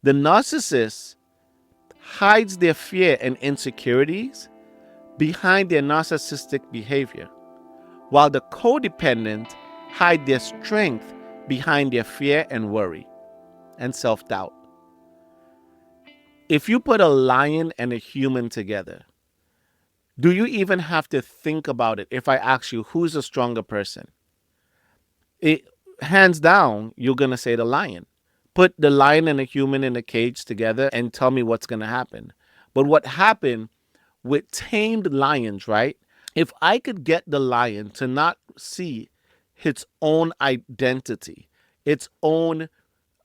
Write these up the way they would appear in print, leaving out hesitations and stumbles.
The narcissist hides their fear and insecurities behind their narcissistic behavior, while the codependent hide their strength behind their fear and worry and self-doubt. If you put a lion and a human together, do you even have to think about it? If I ask you who's a stronger person, it, hands down, you're going to say the lion. Put the lion and a human in a cage together and tell me what's going to happen. But what happened with tamed lions, right? If I could get the lion to not see its own identity, its own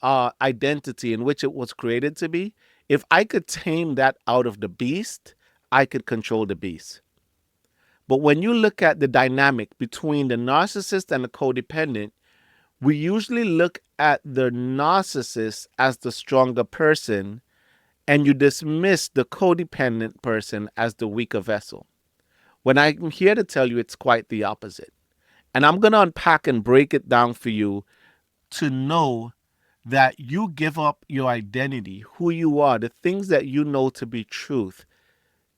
identity in which it was created to be, if I could tame that out of the beast, I could control the beast. But when you look at the dynamic between the narcissist and the codependent, we usually look at the narcissist as the stronger person, and you dismiss the codependent person as the weaker vessel. When I'm here to tell you it's quite the opposite. And I'm going to unpack and break it down for you to know that you give up your identity, who you are, the things that you know to be truth,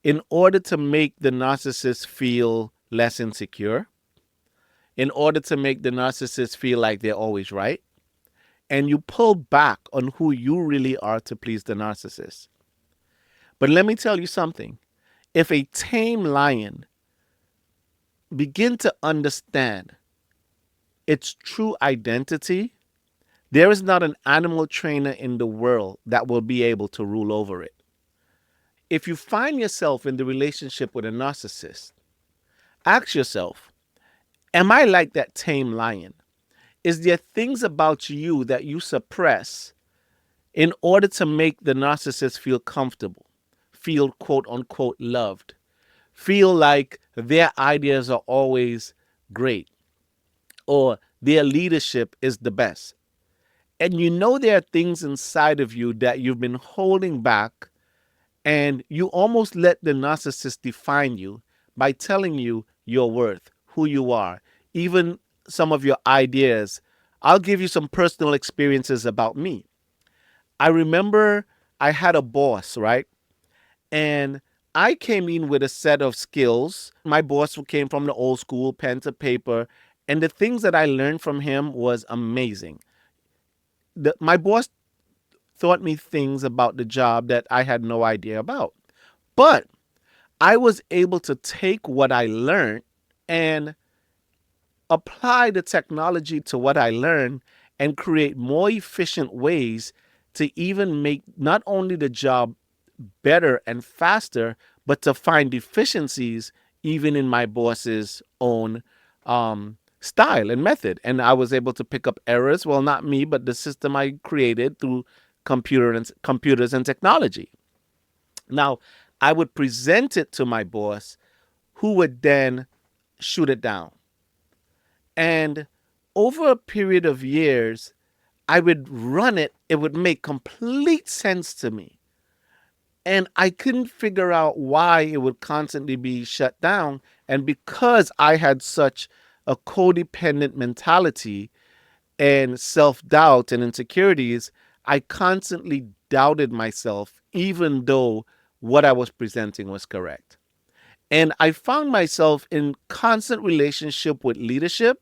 in order to make the narcissist feel less insecure, in order to make the narcissist feel like they're always right, and you pull back on who you really are to please the narcissist. But let me tell you something. If a tame lion begin to understand its true identity, there is not an animal trainer in the world that will be able to rule over it. If you find yourself in the relationship with a narcissist, ask yourself, am I like that tame lion? Is there things about you that you suppress in order to make the narcissist feel comfortable, feel quote unquote loved, feel like their ideas are always great or their leadership is the best? And you know there are things inside of you that you've been holding back, and you almost let the narcissist define you by telling you your worth, who you are, even some of your ideas. I'll give you some personal experiences about me. I remember I had a boss, right? And I came in with a set of skills. My boss came from the old school, pen to paper, and the things that I learned from him was amazing. My boss taught me things about the job that I had no idea about. But I was able to take what I learned and apply the technology to what I learned and create more efficient ways to even make not only the job better and faster, but to find efficiencies even in my boss's own style and method. And I was able to pick up errors. Well, not me, but the system I created through computers and technology. Now, I would present it to my boss, who would then shoot it down. And over a period of years, I would run it. It would make complete sense to me. And I couldn't figure out why it would constantly be shut down. And because I had such a codependent mentality and self-doubt and insecurities, I constantly doubted myself, even though what I was presenting was correct. And I found myself in constant relationship with leadership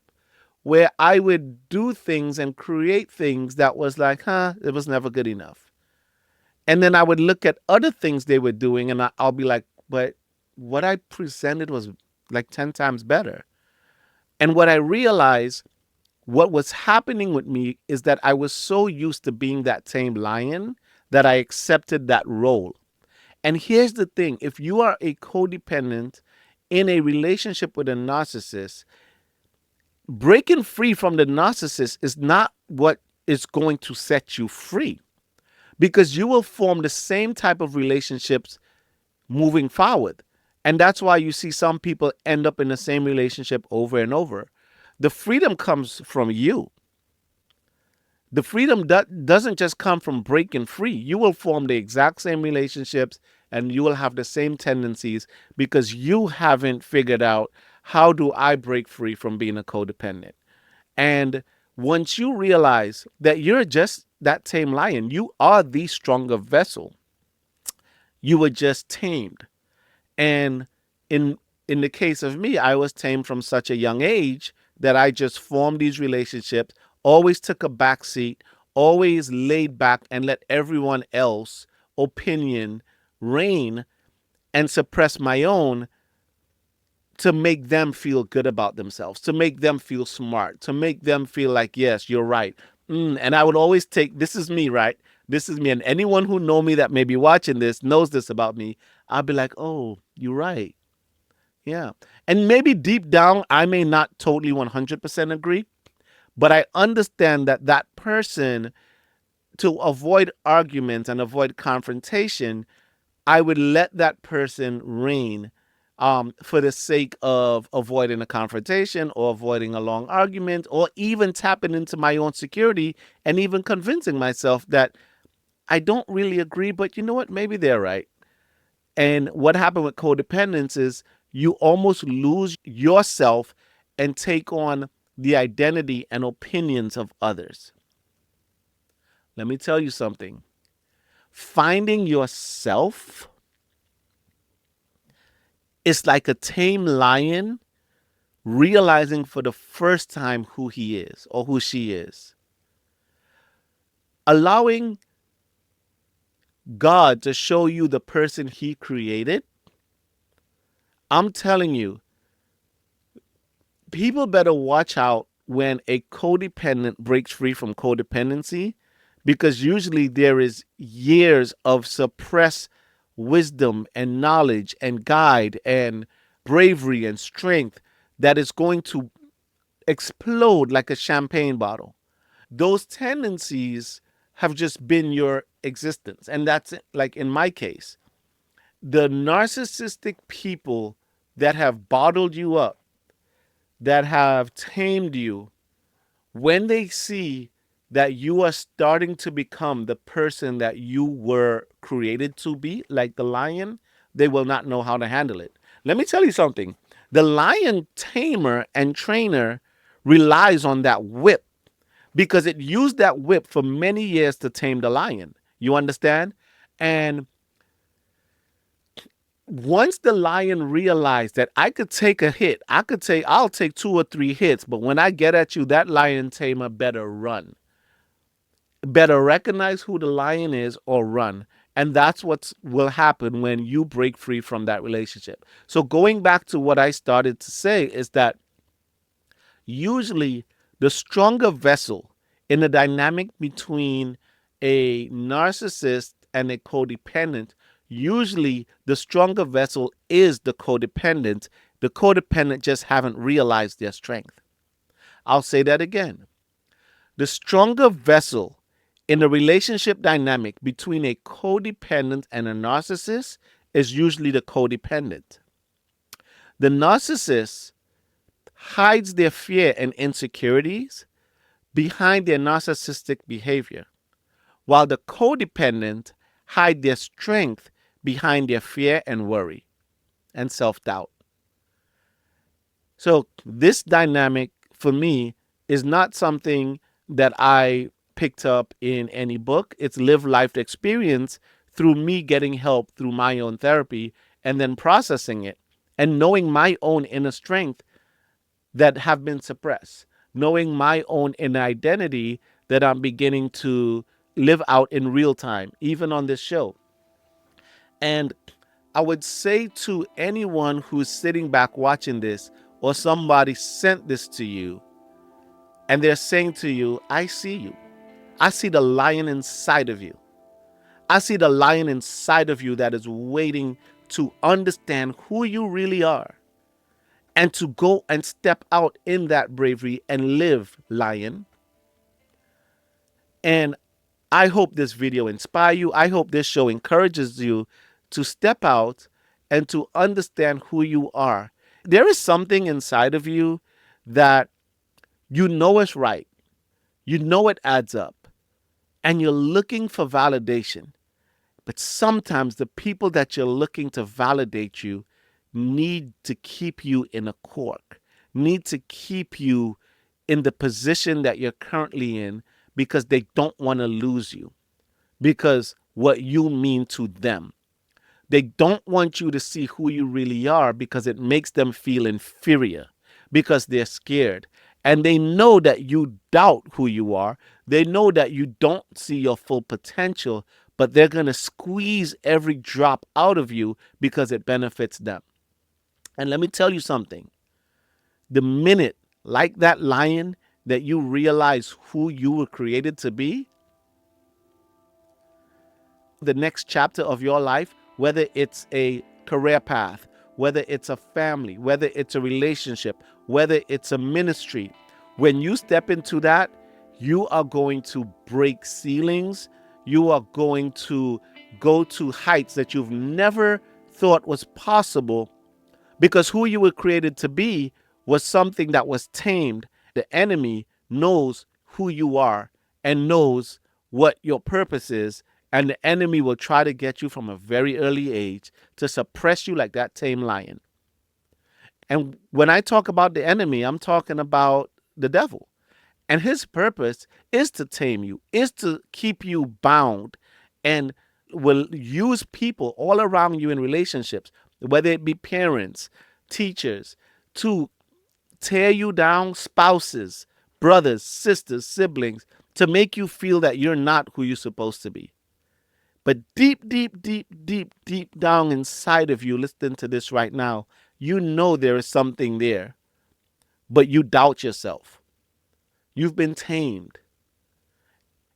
where I would do things and create things that was like, it was never good enough. And then I would look at other things they were doing and I'll be like, but what I presented was like 10 times better. And what I realized, what was happening with me is that I was so used to being that tame lion that I accepted that role. And here's the thing, if you are a codependent in a relationship with a narcissist, breaking free from the narcissist is not what is going to set you free, because you will form the same type of relationships moving forward. And that's why you see some people end up in the same relationship over and over. The freedom comes from you. The freedom doesn't just come from breaking free. You will form the exact same relationships and you will have the same tendencies because you haven't figured out, how do I break free from being a codependent? And once you realize that you're just that tame lion. You are the stronger vessel. You were just tamed. And in in the case of me, I was tamed from such a young age that I just formed these relationships, always took a back seat, always laid back and let everyone else opinion reign and suppress my own to make them feel good about themselves, to make them feel smart, to make them feel like, yes, you're right. And I would always take, this is me, right? This is me. And anyone who know me that may be watching this knows this about me. I'll be like, oh, you're right. Yeah. And maybe deep down, I may not totally 100% agree, but I understand that that person, to avoid arguments and avoid confrontation, I would let that person reign for the sake of avoiding a confrontation or avoiding a long argument or even tapping into my own security and even convincing myself that I don't really agree, but you know what? Maybe they're right. And what happened with codependence is you almost lose yourself and take on the identity and opinions of others. Let me tell you something. Finding yourself is like a tame lion realizing for the first time who he is or who she is. Allowing God to show you the person he created. I'm telling you, people better watch out when a codependent breaks free from codependency, because usually there is years of suppressed wisdom and knowledge and guide and bravery and strength that is going to explode like a champagne bottle. Those tendencies have just been your existence. And that's it. Like in my case, the narcissistic people that have bottled you up, that have tamed you, when they see that you are starting to become the person that you were created to be, like the lion, they will not know how to handle it. Let me tell you something. The lion tamer and trainer relies on that whip because it used that whip for many years to tame the lion. You understand? And once the lion realized that I could take a hit, I'll take 2 or 3 hits, but when I get at you, that lion tamer better run. Better recognize who the lion is or run. And that's what will happen when you break free from that relationship. So going back to what I started to say is that usually the stronger vessel in the dynamic between a narcissist and a codependent, usually the stronger vessel is the codependent. The codependent just haven't realized their strength. I'll say that again. The stronger vessel in the relationship dynamic between a codependent and a narcissist is usually the codependent. The narcissist hides their fear and insecurities behind their narcissistic behavior, while the codependent hide their strength behind their fear and worry and self-doubt. So this dynamic for me is not something that I picked up in any book. It's lived life experience through me getting help through my own therapy and then processing it and knowing my own inner strength that have been suppressed, knowing my own inner identity that I'm beginning to live out in real time, even on this show. And I would say to anyone who's sitting back watching this, or somebody sent this to you, and they're saying to you, I see you. I see the lion inside of you. I see the lion inside of you that is waiting to understand who you really are and to go and step out in that bravery and live, lion. And I hope this video inspire you. I hope this show encourages you to step out and to understand who you are. There is something inside of you that you know is right. You know it adds up. And you're looking for validation. But sometimes the people that you're looking to validate you need to keep you in a cork, need to keep you in the position that you're currently in, because they don't want to lose you, because what you mean to them. They don't want you to see who you really are because it makes them feel inferior, because they're scared. And they know that you doubt who you are. They know that you don't see your full potential, but they're going to squeeze every drop out of you because it benefits them. And let me tell you something. The minute, like that lion, that you realize who you were created to be, the next chapter of your life, whether it's a career path, whether it's a family, whether it's a relationship, whether it's a ministry, when you step into that, you are going to break ceilings. You are going to go to heights that you've never thought was possible, because who you were created to be was something that was tamed. The enemy knows who you are and knows what your purpose is. And the enemy will try to get you from a very early age to suppress you like that tame lion. And when I talk about the enemy, I'm talking about the devil. And his purpose is to tame you, is to keep you bound, and will use people all around you in relationships, whether it be parents, teachers, to tear you down, spouses, brothers, sisters, siblings, to make you feel that you're not who you're supposed to be. But deep, deep, deep, deep, deep down inside of you, listen to this right now, you know there is something there, but you doubt yourself. You've been tamed.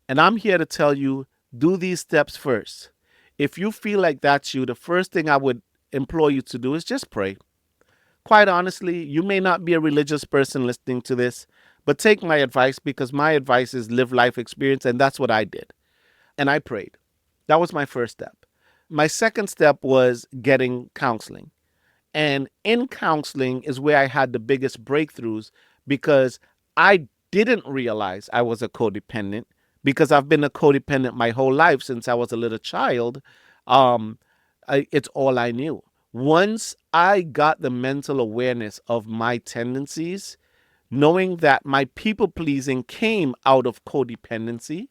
And I'm here to tell you, do these steps first. If you feel like that's you, the first thing I would implore you to do is just pray. Quite honestly, you may not be a religious person listening to this, but take my advice, because my advice is live life experience, and that's what I did. And I prayed. That was my first step. My second step was getting counseling. And in counseling is where I had the biggest breakthroughs, because I didn't realize I was a codependent, because I've been a codependent my whole life since I was a little child. It's all I knew. Once I got the mental awareness of my tendencies, knowing that my people pleasing came out of codependency,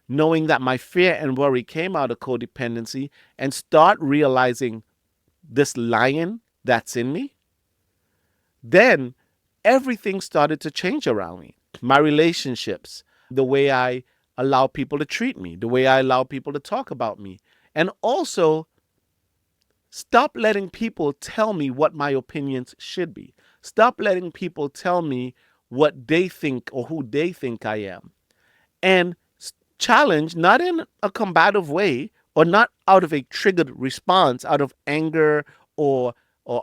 knowing that my fear and worry came out of codependency, and start realizing this lion that's in me, then everything started to change around me. My relationships, the way I allow people to treat me, the way I allow people to talk about me, and also stop letting people tell me what my opinions should be. Stop letting people tell me what they think or who they think I am. And challenge, not in a combative way or not out of a triggered response, out of anger or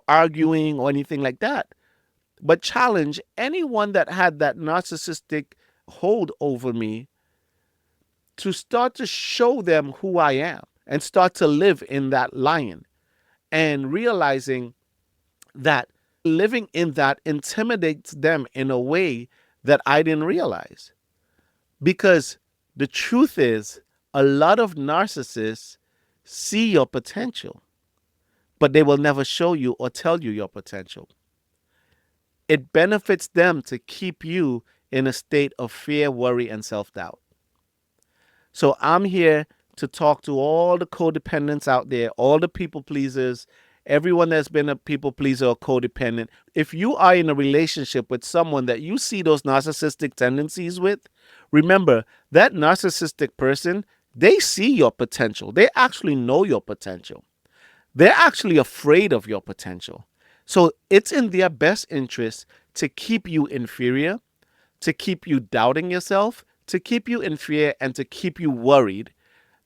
arguing or anything like that, but challenge anyone that had that narcissistic hold over me to start to show them who I am and start to live in that lion, and realizing that living in that intimidates them in a way that I didn't realize. Because the truth is, a lot of narcissists see your potential, but they will never show you or tell you your potential. It benefits them to keep you in a state of fear, worry, and self-doubt. So I'm here to talk to all the codependents out there, all the people pleasers, everyone that's been a people pleaser or codependent. If you are in a relationship with someone that you see those narcissistic tendencies with, remember that narcissistic person, they see your potential. They actually know your potential. They're actually afraid of your potential. So it's in their best interest to keep you inferior, to keep you doubting yourself, to keep you in fear, and to keep you worried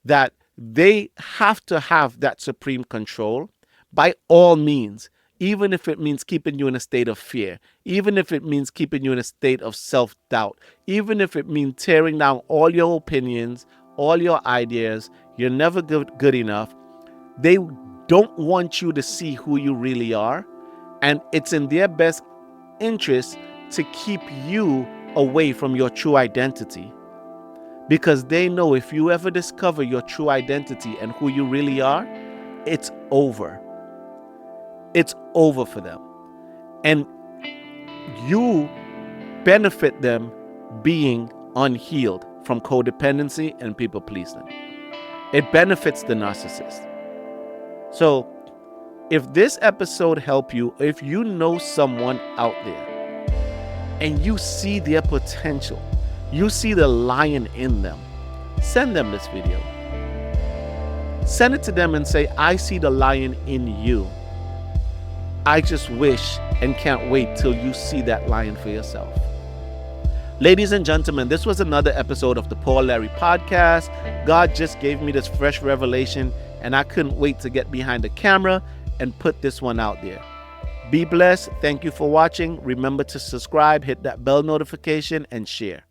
that they have to have that supreme control by all means, even if it means keeping you in a state of fear, even if it means keeping you in a state of self-doubt, even if it means tearing down all your opinions, all your ideas. You're never good enough. They don't want you to see who you really are, and it's in their best interest to keep you away from your true identity, because they know if you ever discover your true identity and who you really are, it's over. It's over for them. And you benefit them being unhealed from codependency and people pleasing. It benefits the narcissist. So if this episode helped you, if you know someone out there and you see their potential, you see the lion in them, send them this video. Send it to them and say, I see the lion in you. I just wish and can't wait till you see that lion for yourself. Ladies and gentlemen, this was another episode of the Paul Larry Podcast. God just gave me this fresh revelation, and I couldn't wait to get behind the camera and put this one out there. Be blessed. Thank you for watching. Remember to subscribe, hit that bell notification, and share.